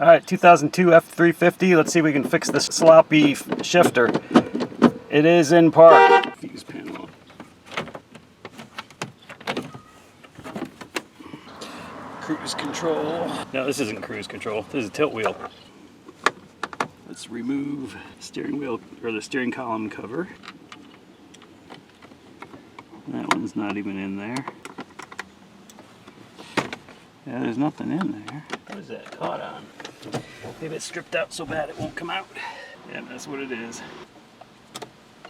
All right, 2002 F350. Let's see if we can fix this sloppy shifter. It is in park. Fuse panel. Cruise control. No, this isn't cruise control. This is a tilt wheel. Let's remove steering wheel or the steering column cover. That one's not even in there. Yeah, there's nothing in there. What is that caught on? Maybe it's stripped out so bad it won't come out. Yeah, that's what it is.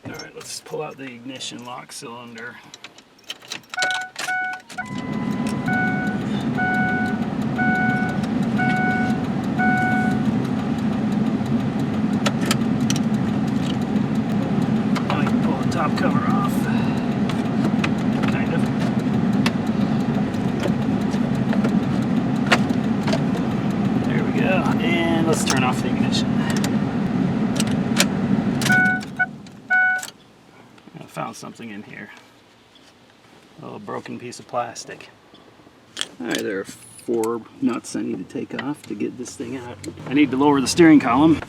Alright, let's pull out the ignition lock cylinder. Now we can pull the top cover off. Kind of. There we go. And let's turn off the ignition. I found something in here. A little broken piece of plastic. Alright, there are 4 nuts I need to take off to get this thing out. I need to lower the steering column.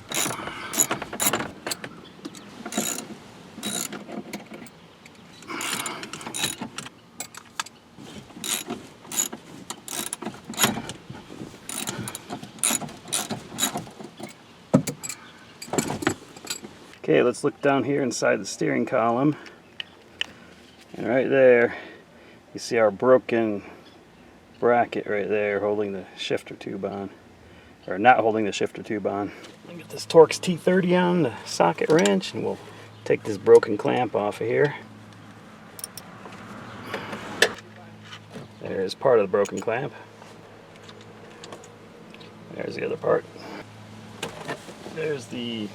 Okay, let's look down here inside the steering column. And right there, you see our broken bracket right there holding the shifter tube on. Or not holding the shifter tube on. I'll get this Torx T30 on the socket wrench and we'll take this broken clamp off of here. There's part of the broken clamp. There's the other part. There's the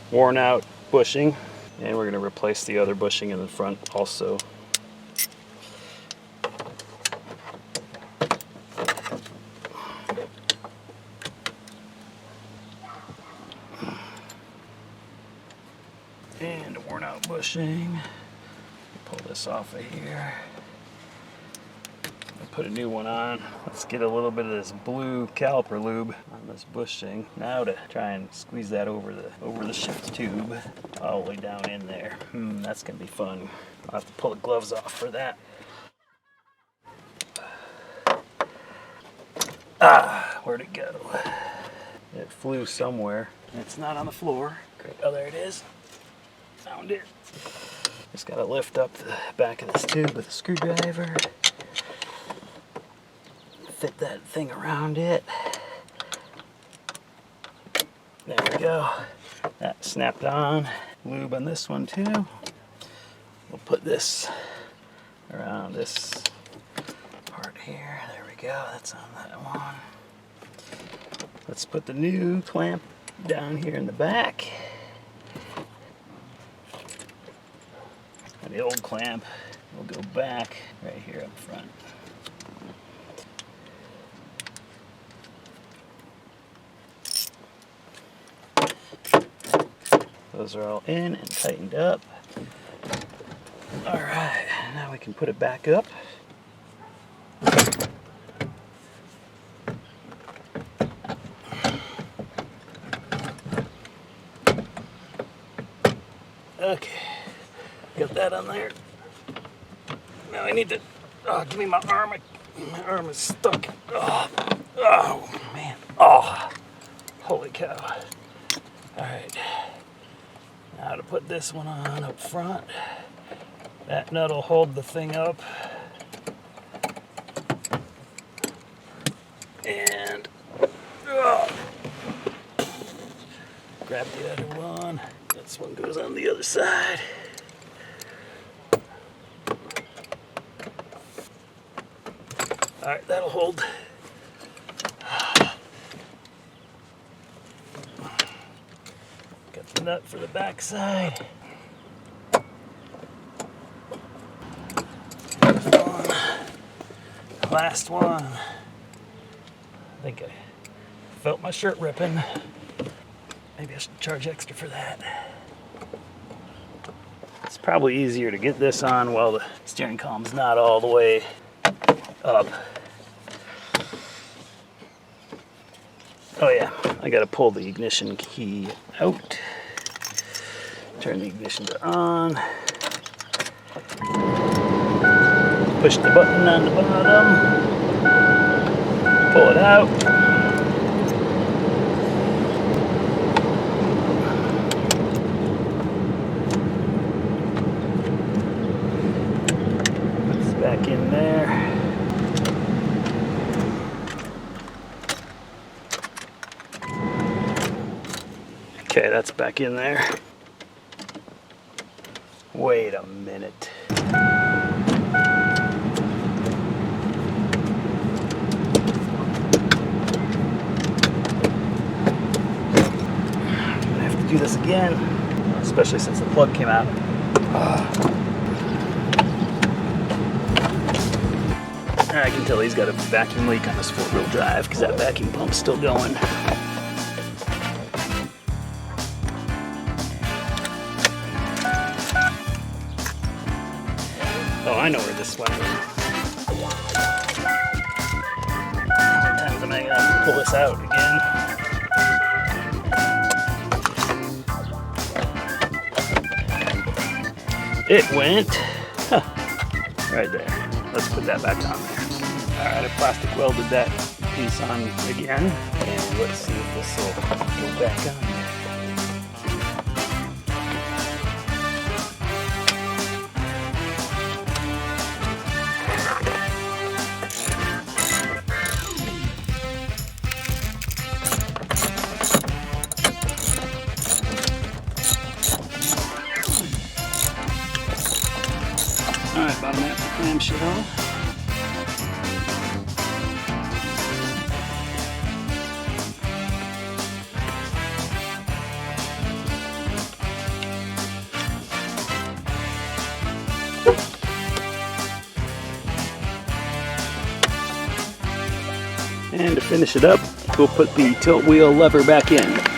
worn out bushing, and we're going to replace the other bushing in the front also. And a worn out bushing. Pull this off of here. Put a new one on. Let's get a little bit of this blue caliper lube on this bushing. Now to try and squeeze that over the shift tube all the way down in there. That's gonna be fun. I'll have to pull the gloves off for that. Where'd it go? It flew somewhere. It's not on the floor. Great. Oh, there it is. Found it. Just gotta lift up the back of this tube with a screwdriver. Fit that thing around it. There we go. That snapped on. Lube on this one too. We'll put this around this part here. There we go. That's on that one. Let's put the new clamp down here in the back. And the old clamp will go back right here up front. Those are all in and tightened up. All right, now we can put it back up. Okay, got that on there. Now I need to, give me my arm. My arm is stuck. Oh man. Oh, holy cow. All right. Now to put this one on up front. That nut will hold the thing up. And grab the other one. This one goes on the other side. All right, that'll hold. Got the nut for the back side. Last one. I think I felt my shirt ripping. Maybe I should charge extra for that. It's probably easier to get this on while the steering column's not all the way up. Oh yeah, I gotta pull the ignition key out. Turn the ignition to on. Push the button on the bottom. Pull it out. It's back in there. Okay, that's back in there. Wait a minute. I have to do this again, especially since the plug came out. I can tell he's got a vacuum leak on his 4-wheel drive because that vacuum pump's still going. Oh, I know where this went. How many times am I gonna have to pull this out again? It went right there. Let's put that back on there. Alright, I plastic welded that piece on again. And let's see if this will go back on there. Alright, bottom half the clamshell. And to finish it up, we'll put the tilt wheel lever back in.